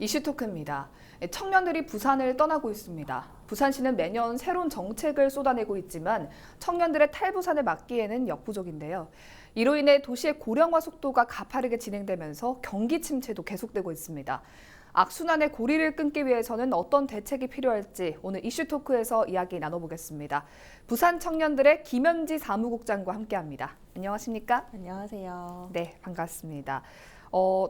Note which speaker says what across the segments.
Speaker 1: 이슈토크입니다. 청년들이 부산을 떠나고 있습니다. 부산시는 매년 새로운 정책을 쏟아내고 있지만 청년들의 탈부산을 막기에는 역부족인데요. 이로 인해 도시의 고령화 속도가 가파르게 진행되면서 경기 침체도 계속되고 있습니다. 악순환의 고리를 끊기 위해서는 어떤 대책이 필요할지 오늘 이슈토크에서 이야기 나눠보겠습니다. 부산 청년들의 김현지 사무국장과 함께합니다. 안녕하십니까?
Speaker 2: 안녕하세요.
Speaker 1: 네, 반갑습니다.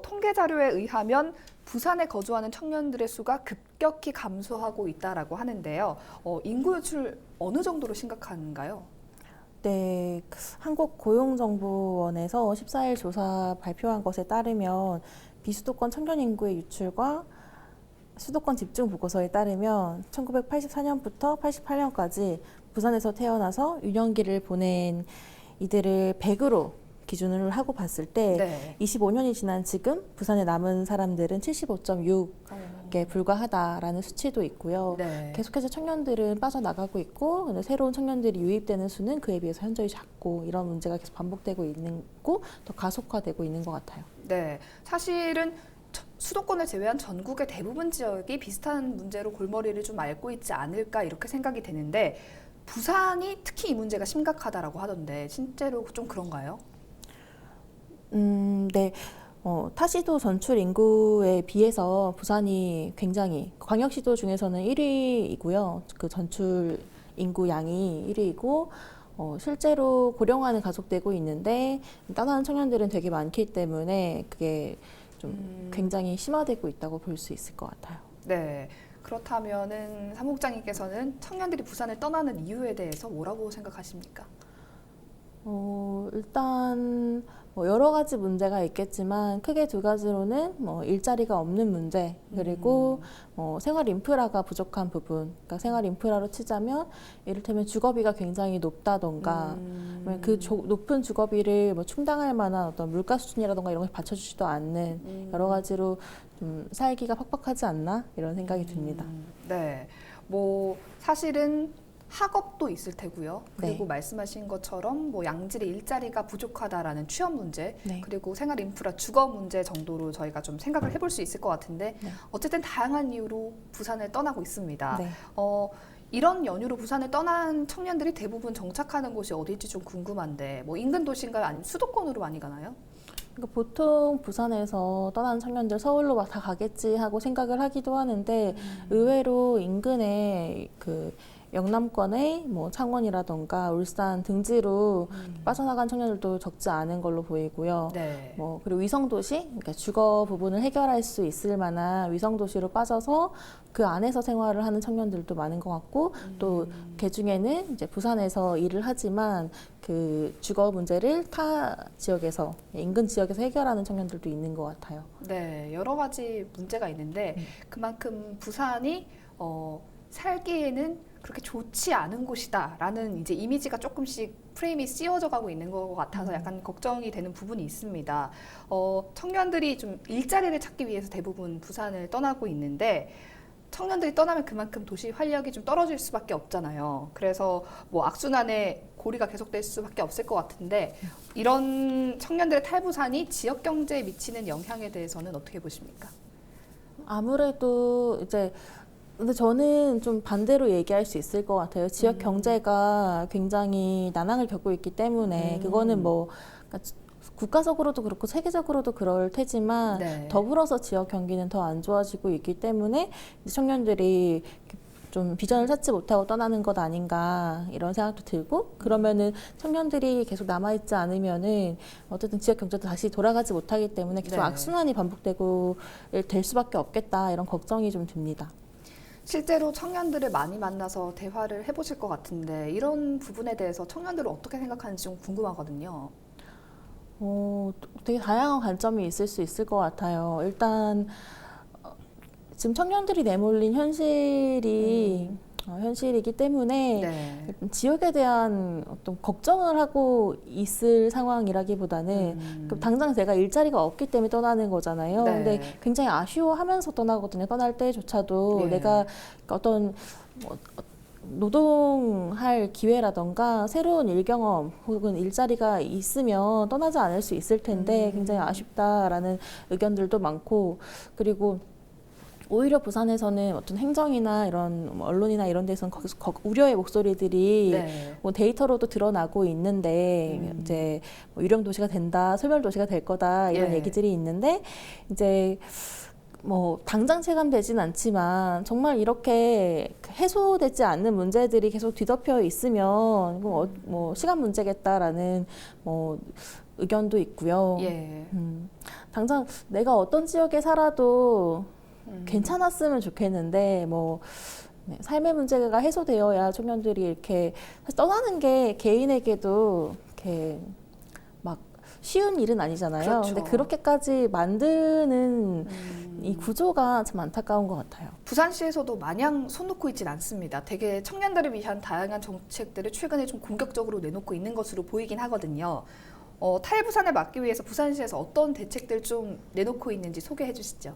Speaker 1: 통계 자료에 의하면 부산에 거주하는 청년들의 수가 급격히 감소하고 있다라고 하는데요. 인구 유출 어느 정도로 심각한가요?
Speaker 2: 네, 한국고용정보원에서 14일 조사 발표한 것에 따르면 비수도권 청년 인구의 유출과 수도권 집중 보고서에 따르면 1984년부터 88년까지 부산에서 태어나서 유년기를 보낸 이들을 100으로 기준을 하고 봤을 때 25년이 지난 지금 부산에 남은 사람들은 75.6에 불과하다라는 수치도 있고요. 계속해서 청년들은 빠져나가고 있고 근데 새로운 청년들이 유입되는 수는 그에 비해서 현저히 작고 이런 문제가 계속 반복되고 있는 거 더 가속화되고 있는 것 같아요.
Speaker 1: 네, 사실은 수도권을 제외한 전국의 대부분 지역이 비슷한 문제로 골머리를 좀 앓고 있지 않을까 이렇게 생각이 되는데 부산이 특히 이 문제가 심각하다라고 하던데 실제로 좀 그런가요?
Speaker 2: 네. 타시도 전출 인구에 비해서 부산이 굉장히 광역시도 중에서는 1위이고요. 그 전출 인구 양이 1위이고 실제로 고령화는 가속되고 있는데 떠나는 청년들은 되게 많기 때문에 그게 좀 굉장히 심화되고 있다고 볼 수 있을 것 같아요.
Speaker 1: 네. 그렇다면은 사무국장님께서는 청년들이 부산을 떠나는 이유에 대해서 뭐라고 생각하십니까?
Speaker 2: 일단 여러 가지 문제가 있겠지만 크게 두 가지로는 일자리가 없는 문제 그리고 생활 인프라가 부족한 부분. 그러니까 생활 인프라로 치자면 이를테면 주거비가 굉장히 높다던가 그 높은 주거비를 충당할 만한 어떤 물가 수준이라던가 이런 걸 받쳐주지도 않는 여러 가지로 좀 살기가 팍팍하지 않나 이런 생각이 듭니다.
Speaker 1: 네, 사실은 학업도 있을 테고요. 그리고 말씀하신 것처럼 양질의 일자리가 부족하다라는 취업 문제, 그리고 생활 인프라, 주거 문제 정도로 저희가 좀 생각을 해볼 수 있을 것 같은데 어쨌든 다양한 이유로 부산을 떠나고 있습니다. 이런 연유로 부산을 떠난 청년들이 대부분 정착하는 곳이 어디일지 좀 궁금한데 인근 도시인가요? 아니면 수도권으로 많이 가나요?
Speaker 2: 그러니까 보통 부산에서 떠난 청년들 서울로 다 가겠지 하고 생각을 하기도 하는데 의외로 인근에 영남권의 창원이라던가 울산 등지로 빠져나간 청년들도 적지 않은 걸로 보이고요. 그리고 위성도시, 그러니까 주거 부분을 해결할 수 있을 만한 위성도시로 빠져서 그 안에서 생활을 하는 청년들도 많은 것 같고 또 그중에는 이제 부산에서 일을 하지만 그 주거 문제를 타 지역에서 인근 지역에서 해결하는 청년들도 있는 것 같아요.
Speaker 1: 네, 여러 가지 문제가 있는데 그만큼 부산이 살기에는 그렇게 좋지 않은 곳이다라는 이제 이미지가 조금씩 프레임이 씌워져 가고 있는 것 같아서 약간 걱정이 되는 부분이 있습니다. 청년들이 좀 일자리를 찾기 위해서 대부분 부산을 떠나고 있는데 청년들이 떠나면 그만큼 도시 활력이 좀 떨어질 수밖에 없잖아요. 그래서 악순환의 고리가 계속될 수밖에 없을 것 같은데 이런 청년들의 탈부산이 지역 경제에 미치는 영향에 대해서는 어떻게 보십니까?
Speaker 2: 아무래도 근데 저는 좀 반대로 얘기할 수 있을 것 같아요. 지역 경제가 굉장히 난항을 겪고 있기 때문에 그거는 그러니까 국가적으로도 그렇고 세계적으로도 그럴 테지만 더불어서 지역 경기는 더 안 좋아지고 있기 때문에 청년들이 좀 비전을 찾지 못하고 떠나는 것 아닌가 이런 생각도 들고 그러면은 청년들이 계속 남아있지 않으면은 어쨌든 지역 경제도 다시 돌아가지 못하기 때문에 계속 악순환이 반복되고 될 수밖에 없겠다 이런 걱정이 좀 듭니다.
Speaker 1: 실제로 청년들을 많이 만나서 대화를 해보실 것 같은데 이런 부분에 대해서 청년들은 어떻게 생각하는지 좀 궁금하거든요.
Speaker 2: 되게 다양한 관점이 있을 수 있을 것 같아요. 일단 지금 청년들이 내몰린 현실이기 때문에 지역에 대한 어떤 걱정을 하고 있을 상황이라기보다는 당장 제가 일자리가 없기 때문에 떠나는 거잖아요. 근데 굉장히 아쉬워하면서 떠나거든요. 떠날 때조차도 내가 어떤 노동할 기회라던가 새로운 일 경험 혹은 일자리가 있으면 떠나지 않을 수 있을 텐데 굉장히 아쉽다라는 의견들도 많고 그리고 오히려 부산에서는 어떤 행정이나 이런 뭐 언론이나 이런 데서는 우려의 목소리들이
Speaker 1: 네.
Speaker 2: 뭐 데이터로도 드러나고 있는데 이제 뭐 유령 도시가 된다, 소멸 도시가 될 거다 이런
Speaker 1: 예.
Speaker 2: 얘기들이 있는데 이제 뭐 당장 체감되진 않지만 정말 이렇게 해소되지 않는 문제들이 계속 뒤덮여 있으면 뭐 시간 문제겠다라는 뭐 의견도 있고요.
Speaker 1: 예.
Speaker 2: 당장 내가 어떤 지역에 살아도 괜찮았으면 좋겠는데 뭐 네, 삶의 문제가 해소되어야 청년들이 이렇게 떠나는 게 개인에게도 이렇게 막 쉬운 일은 아니잖아요.
Speaker 1: 그렇죠.
Speaker 2: 근데 그렇게까지 만드는 이 구조가 참 안타까운 것 같아요.
Speaker 1: 부산시에서도 마냥 손 놓고 있진 않습니다. 되게 청년들을 위한 다양한 정책들을 최근에 좀 공격적으로 내놓고 있는 것으로 보이긴 하거든요. 탈부산을 막기 위해서 부산시에서 어떤 대책들 좀 내놓고 있는지 소개해 주시죠.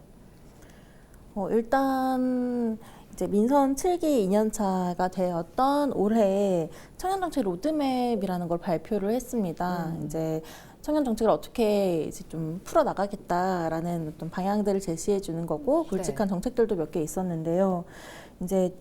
Speaker 2: 일단 이제 민선 7기 2년차가 되었던 올해 청년정책 로드맵이라는 걸 발표를 했습니다. 이제 청년 정책을 어떻게 이제 좀 풀어 나가겠다라는 어떤 방향들을 제시해 주는 거고 굵직한
Speaker 1: 네.
Speaker 2: 정책들도 몇 개 있었는데요. 이제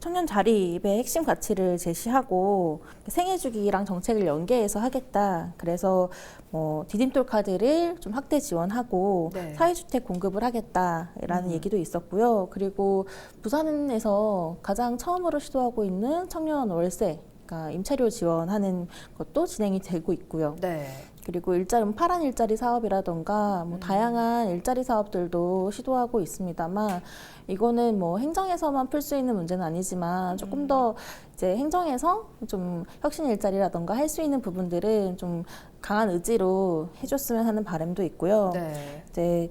Speaker 2: 청년 자립의 핵심 가치를 제시하고 생애 주기랑 정책을 연계해서 하겠다. 그래서 뭐 디딤돌 카드를 좀 확대 지원하고
Speaker 1: 네.
Speaker 2: 사회주택 공급을 하겠다라는 얘기도 있었고요. 그리고 부산에서 가장 처음으로 시도하고 있는 청년 월세, 그러니까 임차료 지원하는 것도 진행이 되고 있고요.
Speaker 1: 네.
Speaker 2: 그리고 파란 일자리 사업이라던가 뭐 다양한 일자리 사업들도 시도하고 있습니다만 이거는 뭐 행정에서만 풀 수 있는 문제는 아니지만 조금 더 이제 행정에서 좀 혁신 일자리라던가 할 수 있는 부분들은 좀 강한 의지로 해줬으면 하는 바람도 있고요.
Speaker 1: 네.
Speaker 2: 이제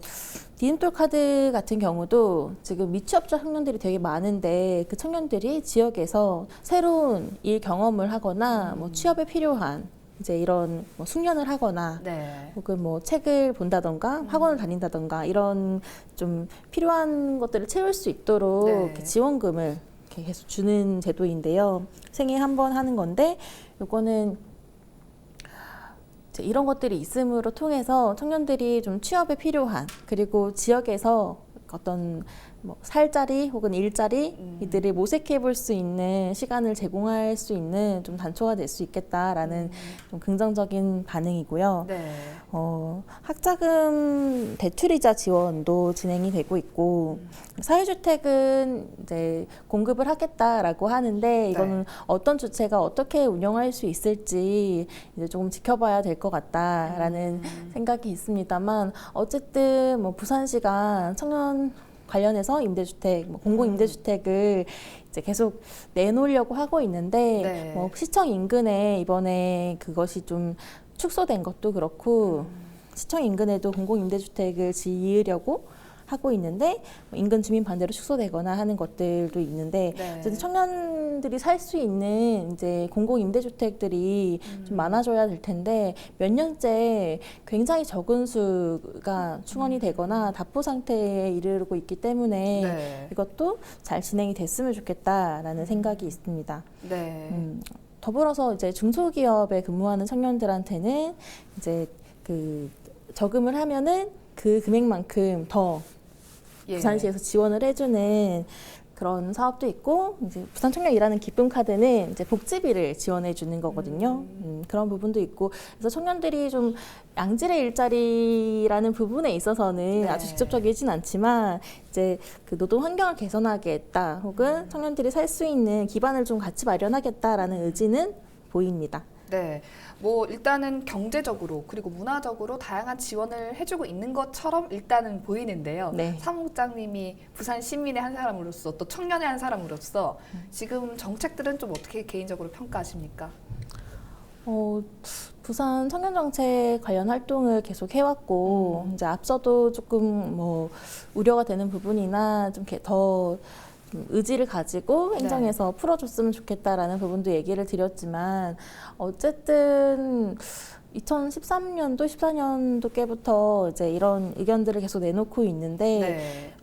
Speaker 2: 디딤돌 카드 같은 경우도 지금 미취업자 청년들이 되게 많은데 그 청년들이 지역에서 새로운 일 경험을 하거나 뭐 취업에 필요한 이제 이런 뭐 숙련을 하거나
Speaker 1: 네.
Speaker 2: 혹은 뭐 책을 본다던가 학원을 다닌다던가 이런 좀 필요한 것들을 채울 수 있도록
Speaker 1: 네.
Speaker 2: 이렇게 지원금을 이렇게 계속 주는 제도인데요. 생애 한 번 하는 건데 요거는 이제 이런 것들이 있음으로 통해서 청년들이 좀 취업에 필요한 그리고 지역에서 어떤 뭐 살자리 혹은 일자리 이들을 모색해 볼 수 있는 시간을 제공할 수 있는 좀 단초가 될 수 있겠다라는 좀 긍정적인 반응이고요.
Speaker 1: 네.
Speaker 2: 학자금 대출이자 지원도 진행이 되고 있고 사회주택은 이제 공급을 하겠다라고 하는데 이거는
Speaker 1: 네.
Speaker 2: 어떤 주체가 어떻게 운영할 수 있을지 이제 조금 지켜봐야 될 것 같다라는 생각이 있습니다만 어쨌든 뭐 부산시가 청년 관련해서 임대주택, 뭐 공공임대주택을 이제 계속 내놓으려고 하고 있는데
Speaker 1: 네.
Speaker 2: 뭐 시청 인근에 이번에 그것이 좀 축소된 것도 그렇고 시청 인근에도 공공임대주택을 지으려고 하고 있는데 뭐 인근 주민 반대로 축소되거나 하는 것들도 있는데
Speaker 1: 네.
Speaker 2: 어쨌든 청년들이 살 수 있는 이제 공공임대주택들이 좀 많아져야 될 텐데 몇 년째 굉장히 적은 수가 충원이 되거나 답보 상태에 이르고 있기 때문에
Speaker 1: 네.
Speaker 2: 이것도 잘 진행이 됐으면 좋겠다라는 생각이 있습니다.
Speaker 1: 네.
Speaker 2: 더불어서 이제 중소기업에 근무하는 청년들한테는 이제 그 저금을 하면은 그 금액만큼 더
Speaker 1: 예.
Speaker 2: 부산시에서 지원을 해주는 그런 사업도 있고 이제 부산 청년 일하는 기쁨 카드는 이제 복지비를 지원해 주는 거거든요. 그런 부분도 있고 그래서 청년들이 좀 양질의 일자리라는 부분에 있어서는
Speaker 1: 네.
Speaker 2: 아주 직접적이진 않지만 이제 그 노동 환경을 개선하겠다 혹은 청년들이 살 수 있는 기반을 좀 같이 마련하겠다라는 의지는 보입니다.
Speaker 1: 네. 뭐 일단은 경제적으로 그리고 문화적으로 다양한 지원을 해주고 있는 것처럼 일단은 보이는데요.
Speaker 2: 네.
Speaker 1: 사무국장님이 부산 시민의 한 사람으로서 또 청년의 한 사람으로서 지금 정책들은 좀 어떻게 개인적으로 평가하십니까?
Speaker 2: 부산 청년정책 관련 활동을 계속 해왔고 이제 앞서도 조금 뭐 우려가 되는 부분이나 좀 더 의지를 가지고 행정에서 풀어줬으면 좋겠다라는 부분도 얘기를 드렸지만 어쨌든 2013년도, 14년도 때부터 이제 이런 의견들을 계속 내놓고 있는데
Speaker 1: 네.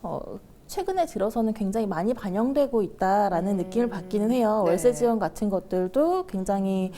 Speaker 2: 최근에 들어서는 굉장히 많이 반영되고 있다라는 느낌을 받기는 해요.
Speaker 1: 네.
Speaker 2: 월세 지원 같은 것들도 굉장히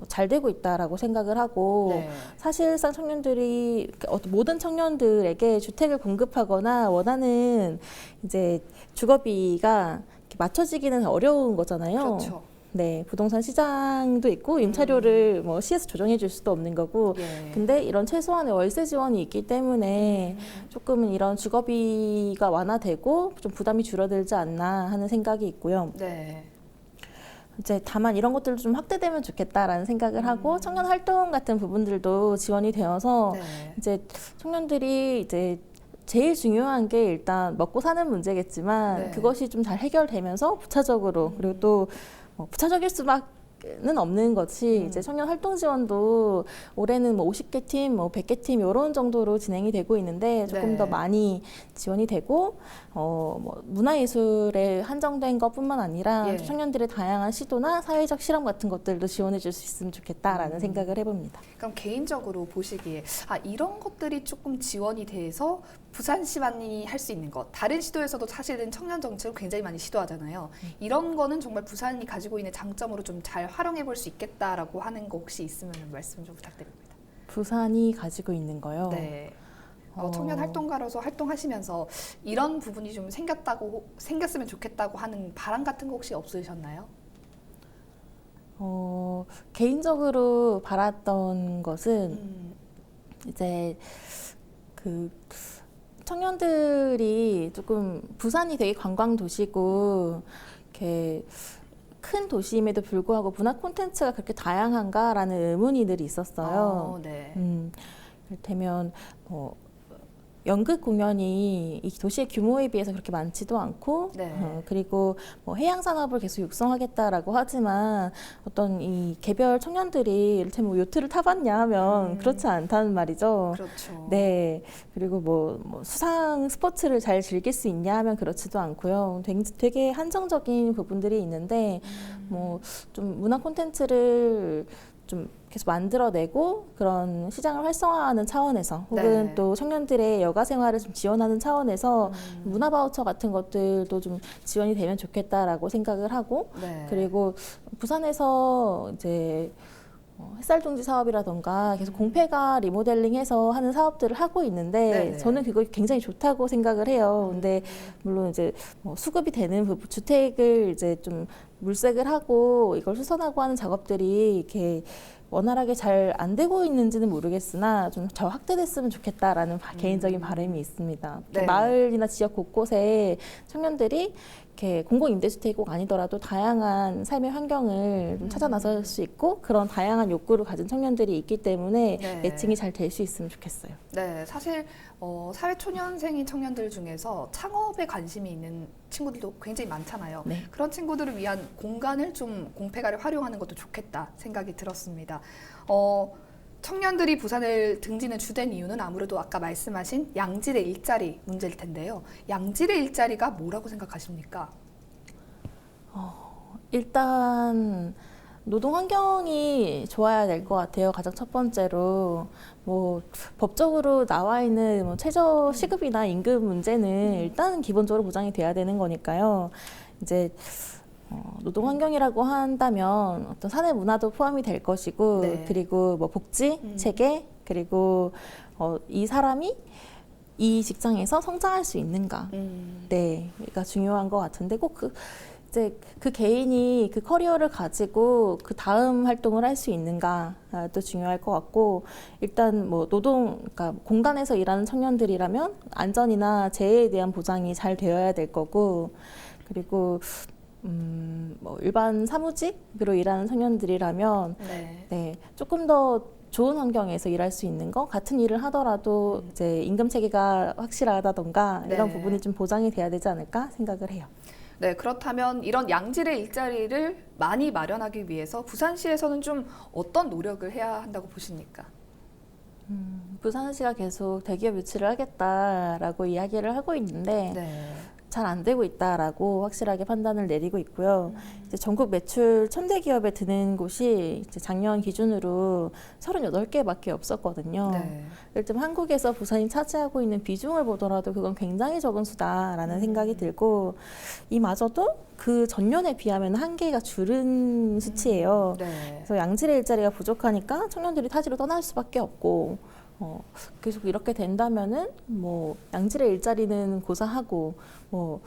Speaker 2: 잘 되고 있다라고 생각을 하고
Speaker 1: 네.
Speaker 2: 사실상 청년들이 모든 청년들에게 주택을 공급하거나 원하는 이제 주거비가 이렇게 맞춰지기는 어려운 거잖아요.
Speaker 1: 그렇죠.
Speaker 2: 네, 부동산 시장도 있고 임차료를 뭐 시에서 조정해 줄 수도 없는 거고
Speaker 1: 예.
Speaker 2: 근데 이런 최소한의 월세 지원이 있기 때문에 조금은 이런 주거비가 완화되고 좀 부담이 줄어들지 않나 하는 생각이 있고요.
Speaker 1: 네.
Speaker 2: 이제 다만 이런 것들도 좀 확대되면 좋겠다라는 생각을 하고 청년 활동 같은 부분들도 지원이 되어서
Speaker 1: 네.
Speaker 2: 이제 청년들이 이제 제일 중요한 게 일단 먹고 사는 문제겠지만
Speaker 1: 네.
Speaker 2: 그것이 좀 잘 해결되면서 부차적으로 그리고 또 부차적일 수밖에는 없는 것이 이제 청년 활동 지원도 올해는 뭐 50개 팀, 뭐 100개 팀 이런 정도로 진행이 되고 있는데 조금
Speaker 1: 네.
Speaker 2: 더 많이 지원이 되고 뭐 문화예술에 한정된 것뿐만 아니라
Speaker 1: 예.
Speaker 2: 청년들의 다양한 시도나 사회적 실험 같은 것들도 지원해 줄 수 있으면 좋겠다라는 생각을 해봅니다.
Speaker 1: 그럼 개인적으로 보시기에 이런 것들이 조금 지원이 돼서 부산시만이 할 수 있는 것, 다른 시도에서도 사실은 청년 정책을 굉장히 많이 시도하잖아요. 이런 거는 정말 부산이 가지고 있는 장점으로 좀 잘 활용해 볼 수 있겠다라고 하는 거 혹시 있으면 말씀 좀 부탁드립니다.
Speaker 2: 부산이 가지고 있는 거요.
Speaker 1: 네. 청년 활동가로서 활동하시면서 이런 부분이 좀 생겼으면 좋겠다고 하는 바람 같은 거 혹시 없으셨나요?
Speaker 2: 개인적으로 바랐던 것은 이제 그 청년들이 조금 부산이 되게 관광 도시고 이렇게 큰 도시임에도 불구하고 문화 콘텐츠가 그렇게 다양한가라는 의문이 늘 있었어요.
Speaker 1: 네.
Speaker 2: 이를테면 연극 공연이 이 도시의 규모에 비해서 그렇게 많지도 않고
Speaker 1: 네.
Speaker 2: 그리고 뭐 해양 산업을 계속 육성하겠다라고 하지만 어떤 이 개별 청년들이 이를테면 뭐 요트를 타봤냐 하면 그렇지 않다는 말이죠.
Speaker 1: 그렇죠.
Speaker 2: 네. 그리고 뭐 수상 스포츠를 잘 즐길 수 있냐 하면 그렇지도 않고요. 되게 한정적인 부분들이 있는데 뭐 좀 문화 콘텐츠를 좀 계속 만들어내고 그런 시장을 활성화하는 차원에서 혹은
Speaker 1: 네.
Speaker 2: 또 청년들의 여가 생활을 좀 지원하는 차원에서 문화 바우처 같은 것들도 좀 지원이 되면 좋겠다라고 생각을 하고
Speaker 1: 네.
Speaker 2: 그리고 부산에서 이제 햇살둥지 사업이라던가 계속 공폐가 리모델링해서 하는 사업들을 하고 있는데
Speaker 1: 네네.
Speaker 2: 저는 그거 굉장히 좋다고 생각을 해요. 근데 물론 이제 수급이 되는 주택을 이제 좀 물색을 하고 이걸 수선하고 하는 작업들이 이렇게 원활하게 잘 안 되고 있는지는 모르겠으나 좀 더 확대됐으면 좋겠다라는 개인적인 바람이 있습니다.
Speaker 1: 네.
Speaker 2: 마을이나 지역 곳곳에 청년들이 이렇게 공공임대주택이 꼭 아니더라도 다양한 삶의 환경을 좀 찾아 나설 수 있고 그런 다양한 욕구를 가진 청년들이 있기 때문에
Speaker 1: 네.
Speaker 2: 매칭이 잘 될 수 있으면 좋겠어요.
Speaker 1: 네, 사실 사회초년생인 청년들 중에서 창업에 관심이 있는 친구들도 굉장히 많잖아요.
Speaker 2: 네.
Speaker 1: 그런 친구들을 위한 공간을 좀 공폐가를 활용하는 것도 좋겠다 생각이 들었습니다. 청년들이 부산을 등지는 주된 이유는 아무래도 아까 말씀하신 양질의 일자리 문제일 텐데요. 양질의 일자리가 뭐라고 생각하십니까?
Speaker 2: 일단 노동 환경이 좋아야 될 것 같아요. 가장 첫 번째로 뭐 법적으로 나와 있는 뭐 최저 시급이나 임금 문제는 일단 기본적으로 보장이 돼야 되는 거니까요. 이제 노동 환경이라고 한다면 어떤 사내 문화도 포함이 될 것이고
Speaker 1: 네.
Speaker 2: 그리고 뭐 복지 체계 그리고 이 사람이 이 직장에서 성장할 수 있는가, 네가 중요한 것 같은데 꼭 이제 그 개인이 그 커리어를 가지고 그 다음 활동을 할 수 있는가도 중요할 것 같고 일단 뭐 그러니까 공간에서 일하는 청년들이라면 안전이나 재해에 대한 보장이 잘 되어야 될 거고 그리고 뭐 일반 사무직으로 일하는 청년들이라면 네, 조금 더 좋은 환경에서 일할 수 있는 거 같은 일을 하더라도 이제 임금 체계가 확실하다던가 이런
Speaker 1: 네.
Speaker 2: 부분이 좀 보장이 돼야 되지 않을까 생각을 해요.
Speaker 1: 네, 그렇다면 이런 양질의 일자리를 많이 마련하기 위해서 부산시에서는 좀 어떤 노력을 해야 한다고 보십니까?
Speaker 2: 부산시가 계속 대기업 유치를 하겠다라고 이야기를 하고 있는데
Speaker 1: 네.
Speaker 2: 잘 안 되고 있다라고 확실하게 판단을 내리고 있고요. 이제 전국 매출 1000대 기업에 드는 곳이 이제 작년 기준으로 38개밖에 없었거든요.
Speaker 1: 네.
Speaker 2: 일단 한국에서 부산이 차지하고 있는 비중을 보더라도 그건 굉장히 적은 수다라는 생각이 들고, 이마저도 그 전년에 비하면 한계가 줄은 수치예요.
Speaker 1: 네.
Speaker 2: 그래서 양질의 일자리가 부족하니까 청년들이 타지로 떠날 수밖에 없고, 계속 이렇게 된다면은 뭐 양질의 일자리는 고사하고 뭐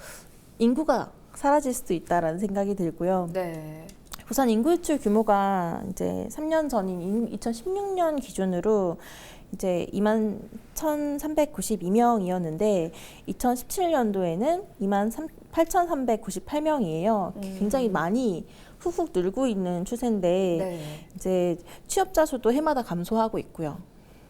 Speaker 2: 인구가 사라질 수도 있다라는 생각이 들고요.
Speaker 1: 네.
Speaker 2: 부산 인구 유출 규모가 이제 3년 전인 2016년 기준으로 이제 21,392명이었는데 2017년도에는 28,398명이에요. 굉장히 많이 훅훅 늘고 있는 추세인데
Speaker 1: 네.
Speaker 2: 이제 취업자 수도 해마다 감소하고 있고요.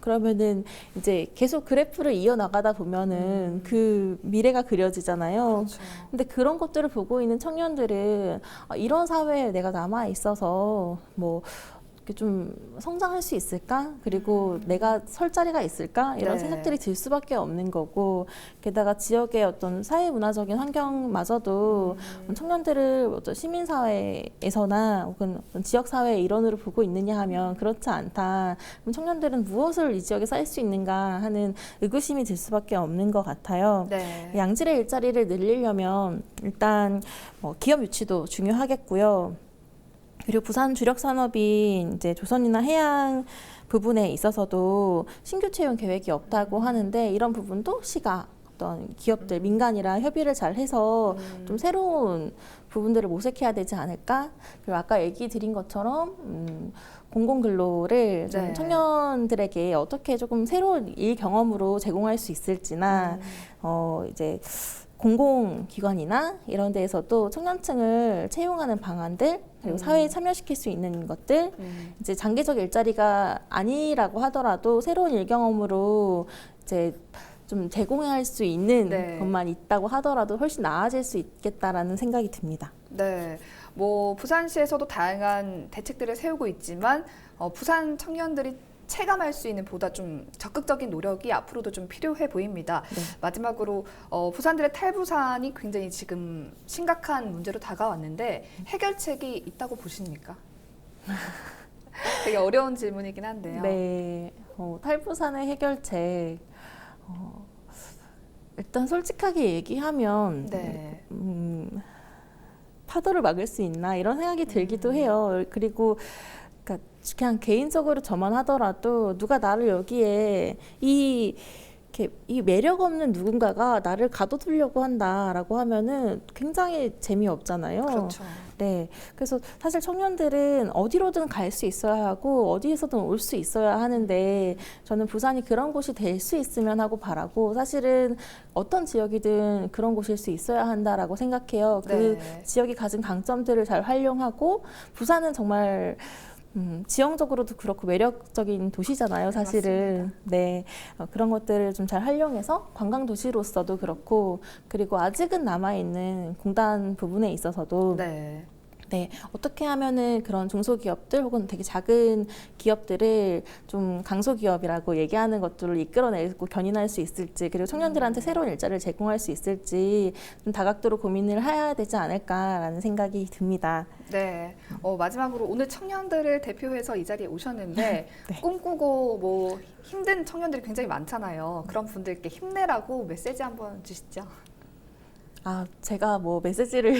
Speaker 2: 그러면은 이제 계속 그래프를 이어나가다 보면은 그 미래가 그려지잖아요.
Speaker 1: 그렇죠.
Speaker 2: 근데 그런 것들을 보고 있는 청년들은 이런 사회에 내가 남아 있어서 뭐 이렇게 좀 성장할 수 있을까? 그리고 내가 설 자리가 있을까? 이런
Speaker 1: 네.
Speaker 2: 생각들이 들 수밖에 없는 거고, 게다가 지역의 어떤 사회 문화적인 환경마저도 청년들을 어떤 시민사회에서나 혹은 어떤 지역사회의 일원으로 보고 있느냐 하면 그렇지 않다. 그럼 청년들은 무엇을 이 지역에 쌓일 수 있는가 하는 의구심이 들 수밖에 없는 것 같아요.
Speaker 1: 네.
Speaker 2: 양질의 일자리를 늘리려면 일단 기업 유치도 중요하겠고요. 그리고 부산 주력 산업인 이제 조선이나 해양 부분에 있어서도 신규 채용 계획이 없다고 하는데, 이런 부분도 시가 어떤 기업들 민간이랑 협의를 잘 해서 좀 새로운 부분들을 모색해야 되지 않을까? 그리고 아까 얘기 드린 것처럼 공공근로를 좀
Speaker 1: 네.
Speaker 2: 청년들에게 어떻게 조금 새로운 일 경험으로 제공할 수 있을지나 이제 공공기관이나 이런 데에서도 청년층을 채용하는 방안들, 그리고 사회에 참여시킬 수 있는 것들, 이제 장기적 일자리가 아니라고 하더라도 새로운 일 경험으로 이제 좀 제공할 수 있는
Speaker 1: 네.
Speaker 2: 것만 있다고 하더라도 훨씬 나아질 수 있겠다라는 생각이 듭니다.
Speaker 1: 네. 뭐 부산시에서도 다양한 대책들을 세우고 있지만 부산 청년들이 체감할 수 있는 보다 좀 적극적인 노력이 앞으로도 좀 필요해 보입니다.
Speaker 2: 네.
Speaker 1: 마지막으로 부산들의 탈부산이 굉장히 지금 심각한 문제로 다가왔는데 해결책이 있다고 보십니까? 되게 어려운 질문이긴 한데요.
Speaker 2: 네, 탈부산의 해결책. 일단 솔직하게 얘기하면
Speaker 1: 네.
Speaker 2: 파도를 막을 수 있나 이런 생각이 들기도 해요. 그리고 그러니까 그냥 개인적으로 저만 하더라도 누가 나를 여기에 이 매력 없는 누군가가 나를 가둬두려고 한다라고 하면은 굉장히 재미없잖아요.
Speaker 1: 그렇죠.
Speaker 2: 네. 그래서 사실 청년들은 어디로든 갈 수 있어야 하고 어디에서든 올 수 있어야 하는데, 저는 부산이 그런 곳이 될 수 있으면 하고 바라고, 사실은 어떤 지역이든 그런 곳일 수 있어야 한다라고 생각해요. 그
Speaker 1: 네.
Speaker 2: 지역이 가진 강점들을 잘 활용하고, 부산은 정말 지형적으로도 그렇고 매력적인 도시잖아요, 사실은. 네, 그런 것들을 좀 잘 활용해서 관광 도시로서도 그렇고, 그리고 아직은 남아 있는 공단 부분에 있어서도
Speaker 1: 네.
Speaker 2: 네, 어떻게 하면은 그런 중소기업들 혹은 되게 작은 기업들을 좀 강소기업이라고 얘기하는 것들을 이끌어내고 견인할 수 있을지, 그리고 청년들한테 새로운 일자리를 제공할 수 있을지 좀 다각도로 고민을 해야 되지 않을까라는 생각이 듭니다.
Speaker 1: 네. 마지막으로 오늘 청년들을 대표해서 이 자리에 오셨는데
Speaker 2: 네.
Speaker 1: 꿈꾸고 뭐 힘든 청년들이 굉장히 많잖아요. 그런 분들께 힘내라고 메시지 한번 주시죠.
Speaker 2: 제가 뭐 메시지를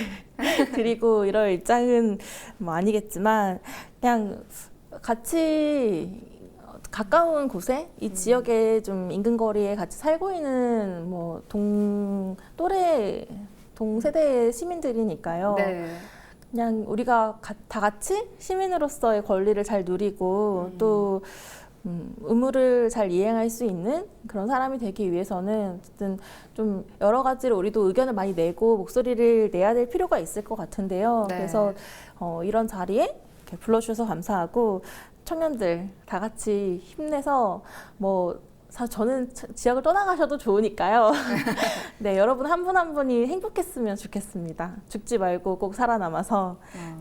Speaker 2: 드리고 이럴 입장은 뭐 아니겠지만, 그냥 같이 가까운 곳에 이 지역에 좀 인근 거리에 같이 살고 있는 뭐 동세대의 시민들이니까요.
Speaker 1: 네.
Speaker 2: 그냥 우리가 다 같이 시민으로서의 권리를 잘 누리고 또 의무를 잘 이행할 수 있는 그런 사람이 되기 위해서는 어쨌든 좀 여러 가지로 우리도 의견을 많이 내고 목소리를 내야 될 필요가 있을 것 같은데요.
Speaker 1: 네.
Speaker 2: 그래서 이런 자리에 이렇게 불러주셔서 감사하고, 청년들 다 같이 힘내서 뭐 저는 지역을 떠나가셔도 좋으니까요. 네, 여러분 한 분 한 분이 행복했으면 좋겠습니다. 죽지 말고 꼭 살아남아서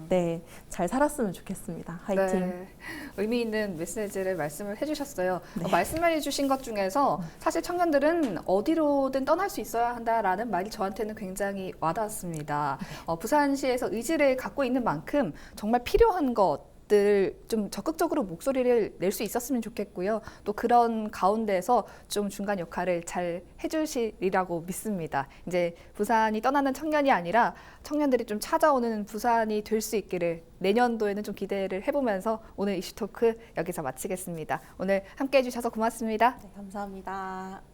Speaker 2: 네, 잘 살았으면 좋겠습니다. 화이팅.
Speaker 1: 네, 의미 있는 메시지를 말씀을 해주셨어요.
Speaker 2: 네.
Speaker 1: 말씀해주신 것 중에서 사실 청년들은 어디로든 떠날 수 있어야 한다라는 말이 저한테는 굉장히 와닿았습니다. 부산시에서 의지를 갖고 있는 만큼 정말 필요한 것들 좀 적극적으로 목소리를 낼 수 있었으면 좋겠고요. 또 그런 가운데서 좀 중간 역할을 잘 해주시리라고 믿습니다. 이제 부산이 떠나는 청년이 아니라 청년들이 좀 찾아오는 부산이 될 수 있기를 내년도에는 좀 기대를 해보면서 오늘 이슈토크 여기서 마치겠습니다. 오늘 함께 해주셔서 고맙습니다.
Speaker 2: 네, 감사합니다.